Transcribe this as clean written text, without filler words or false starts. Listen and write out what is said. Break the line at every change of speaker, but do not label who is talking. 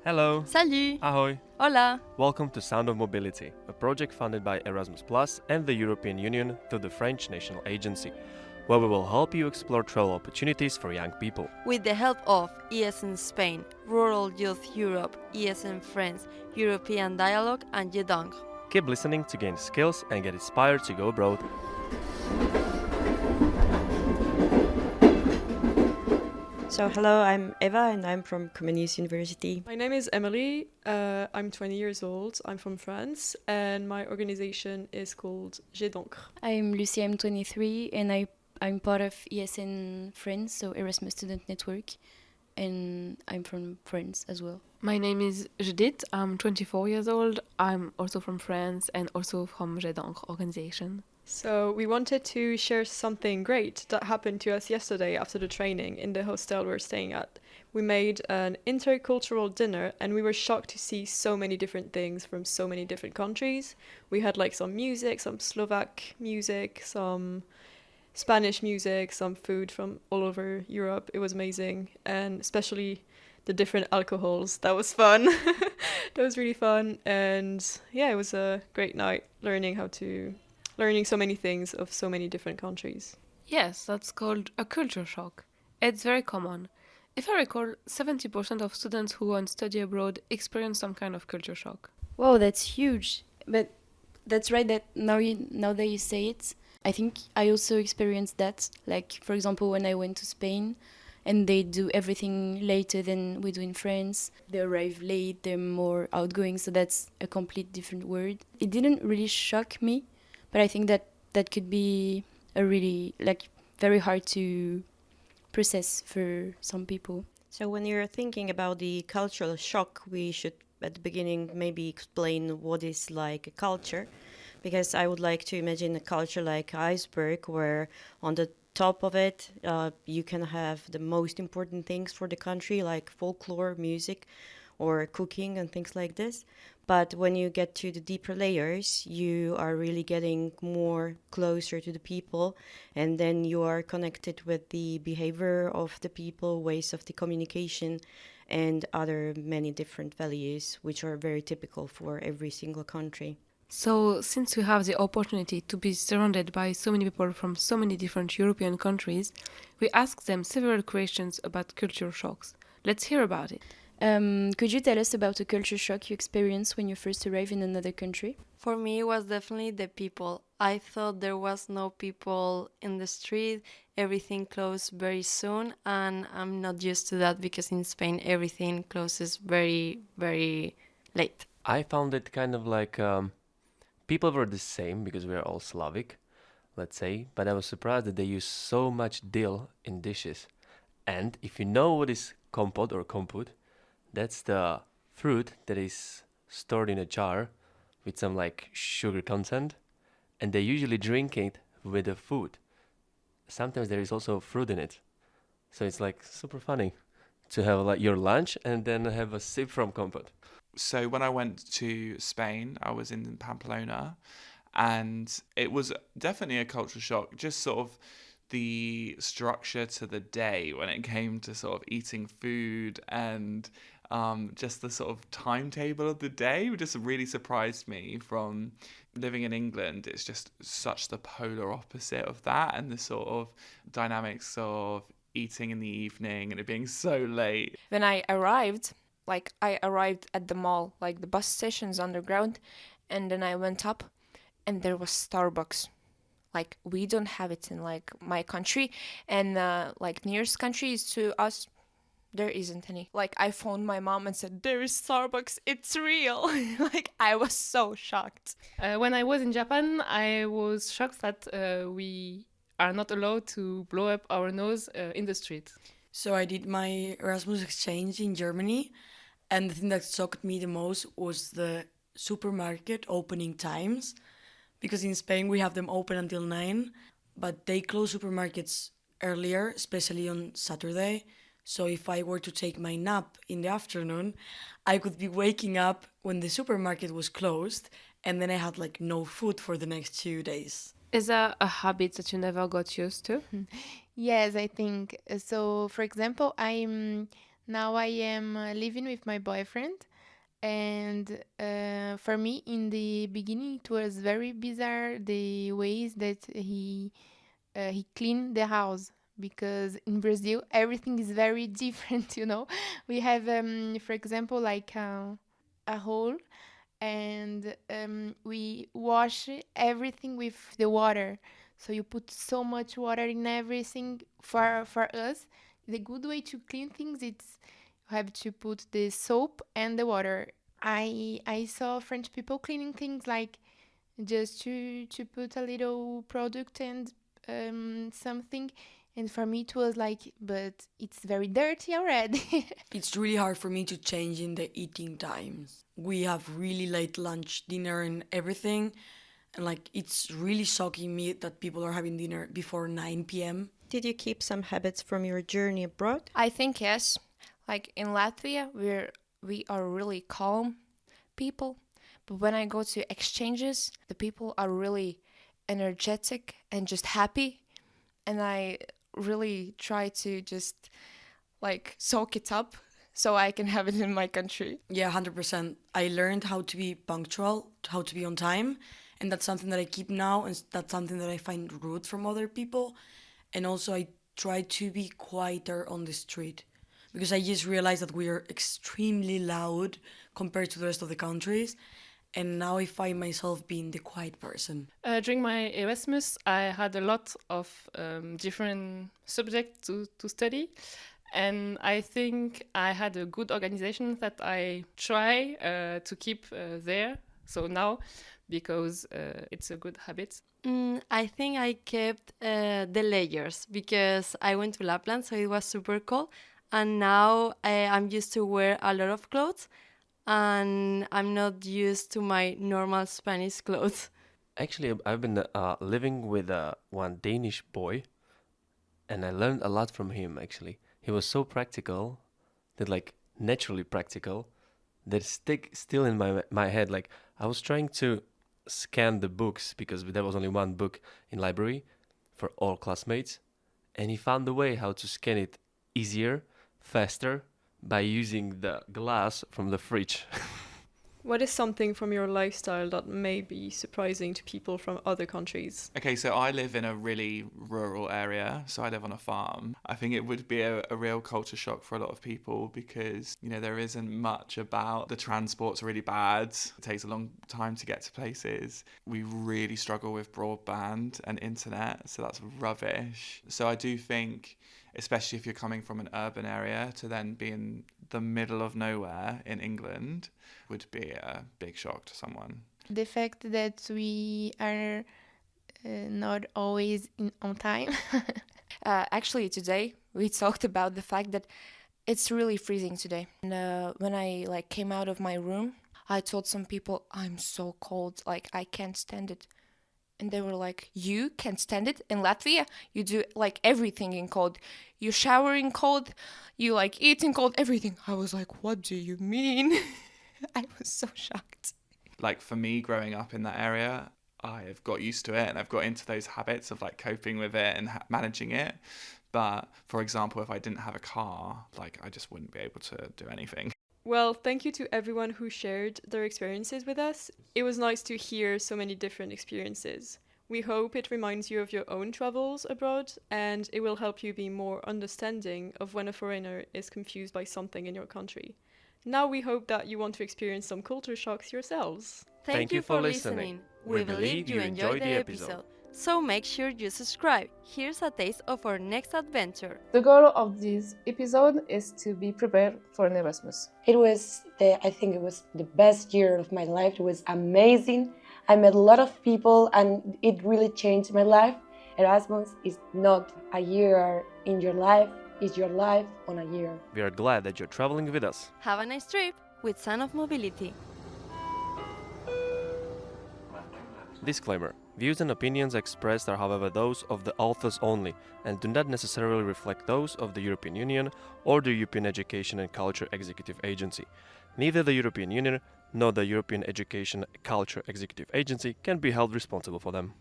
Hello.
Salut!
Ahoy.
Hola!
Welcome to Sound of Mobility, a project funded by Erasmus Plus and the European Union through the French National Agency, where we will help you explore travel opportunities for young people.
With the help of ESN Spain, Rural Youth Europe, ESN France, European Dialogue and Judith.
Keep listening to gain skills and get inspired to go abroad.
So hello, I'm Eva and I'm from Comenius University.
My name is Emily. I'm 20 years old. I'm from France and my organization is called Judith.
I'm Lucie, I'm 23 and I'm part of ESN France, so Erasmus Student Network, and I'm from France as well.
My name is Judith, I'm 24 years old, I'm also from France and also from Judith organization.
So we wanted to share something great that happened to us yesterday after the training in the hostel we're staying at. We made an intercultural dinner and we were shocked to see so many different things from so many different countries. We had like some music, some Slovak music, some Spanish music, some food from all over Europe. It was amazing, and especially the different alcohols. That was fun. That was really fun, and yeah, it was a great night learning so many things of so many different countries.
Yes, that's called a culture shock. It's very common. If I recall, 70% of students who go and study abroad experience some kind of culture shock.
Wow, that's huge. But that's right that now that you say it, I think I also experienced that. Like, for example, when I went to Spain and they do everything later than we do in France. They arrive late, they're more outgoing, so that's a complete different world. It didn't really shock me, but I think that could be a really, very hard to process for some people.
So when you're thinking about the cultural shock, we should at the beginning maybe explain what is like a culture, because I would like to imagine a culture like iceberg, where on the top of it you can have the most important things for the country, like folklore, music, or cooking and things like this. But when you get to the deeper layers, you are really getting more closer to the people, and then you are connected with the behavior of the people, ways of the communication, and other many different values, which are very typical for every single country.
So, since we have the opportunity to be surrounded by so many people from so many different European countries, we asked them several questions about culture shocks. Let's hear about it.
Could you tell us about a culture shock you experienced when you first arrived in another country?
For me, it was definitely the people. I thought there was no people in the street, everything closed very soon, and I'm not used to that because in Spain everything closes very, very late.
I found it kind of like people were the same because we are all Slavic, let's say, but I was surprised that they use so much dill in dishes. And if you know what is kompot or komput, that's the fruit that is stored in a jar with some like sugar content, and they usually drink it with the food. Sometimes there is also fruit in it. So it's like super funny to have like your lunch and then have a sip from kompot.
So when I went to Spain, I was in Pamplona, and it was definitely a culture shock, just sort of the structure to the day when it came to sort of eating food, and just the sort of timetable of the day just really surprised me. From living in England, it's just such the polar opposite of that, and the sort of dynamics of eating in the evening and it being so late.
When I arrived at the mall, like the bus station's underground, and then I went up and there was Starbucks. Like, we don't have it in like my country, and like nearest countries to us, there isn't any. Like, I phoned my mom and said, there is Starbucks, it's real. Like, I was so shocked.
When I was in Japan, I was shocked that we are not allowed to blow up our nose in the street.
So I did my Erasmus exchange in Germany, and the thing that shocked me the most was the supermarket opening times, because in Spain we have them open until 9, but they close supermarkets earlier, especially on Saturday. So if I were to take my nap in the afternoon, I could be waking up when the supermarket was closed, and then I had like no food for the next 2 days.
Is that a habit that you never got used to?
Yes, I think so. For example, I'm Now I am living with my boyfriend, and for me, in the beginning, it was very bizarre the ways that he cleaned the house, because in Brazil everything is very different. We have, for example, like a hole, and we wash everything with the water. So you put so much water in everything. For us, the good way to clean things, it's you have to put the soap and the water. I saw French people cleaning things like just to put a little product and something, and for me it was like, but it's very dirty already.
It's really hard for me to change in the eating times. We have really late lunch, dinner, and everything. And like, it's really shocking me that people are having dinner before 9 p.m.
Did you keep some habits from your journey abroad?
I think yes. Like in Latvia, we are really calm people. But when I go to exchanges, the people are really energetic and just happy. And I really try to just like soak it up so I can have it in my country.
Yeah, 100%. I learned how to be punctual, how to be on time. And that's something that I keep now. And that's something that I find rude from other people. And also I try to be quieter on the street, because I just realized that we are extremely loud compared to the rest of the countries. And now I find myself being the quiet person.
During my Erasmus, I had a lot of different subjects to study. And I think I had a good organization that I try to keep there. So now, because it's a good habit.
I think I kept the layers because I went to Lapland, so it was super cold. And now I'm used to wear a lot of clothes, and I'm not used to my normal Spanish clothes.
Actually, I've been living with one Danish boy, and I learned a lot from him, actually. He was so practical, that like naturally practical, that still in my head. Like I was trying to scan the books, because there was only one book in library for all classmates, and he found the way how to scan it easier, faster, by using the glass from the fridge.
What is something from your lifestyle that may be surprising to people from other countries?
Okay, so I live in a really rural area, so I live on a farm. I think it would be a real culture shock for a lot of people because, there isn't much about the transport's really bad. It takes a long time to get to places. We really struggle with broadband and internet, so that's rubbish. So I do think, especially if you're coming from an urban area, to then be in the middle of nowhere in England would be a big shock to someone.
The fact that we are not always on time.
Actually, today we talked about the fact that it's really freezing today. And when I came out of my room, I told some people, I'm so cold, I can't stand it. And they were like, you can't stand it? In Latvia, you do everything in cold. You shower in cold, you eat in cold, everything. I was like, what do you mean? I was so shocked.
For me, growing up in that area, I have got used to it and I've got into those habits of coping with it and managing it. But for example, if I didn't have a car, I just wouldn't be able to do anything.
Well, thank you to everyone who shared their experiences with us. It was nice to hear so many different experiences. We hope it reminds you of your own travels abroad, and it will help you be more understanding of when a foreigner is confused by something in your country. Now we hope that you want to experience some culture shocks yourselves.
Thank you for listening. We believe you enjoyed the episode. So make sure you subscribe. Here's a taste of our next adventure.
The goal of this episode is to be prepared for an Erasmus.
I think it was the best year of my life. It was amazing. I met a lot of people and it really changed my life. Erasmus is not a year in your life, it's your life on a year.
We are glad that you're traveling with us.
Have a nice trip with Son of Mobility.
Disclaimer. Views and opinions expressed are however those of the authors only and do not necessarily reflect those of the European Union or the European Education and Culture Executive Agency. Neither the European Union nor the European Education and Culture Executive Agency can be held responsible for them.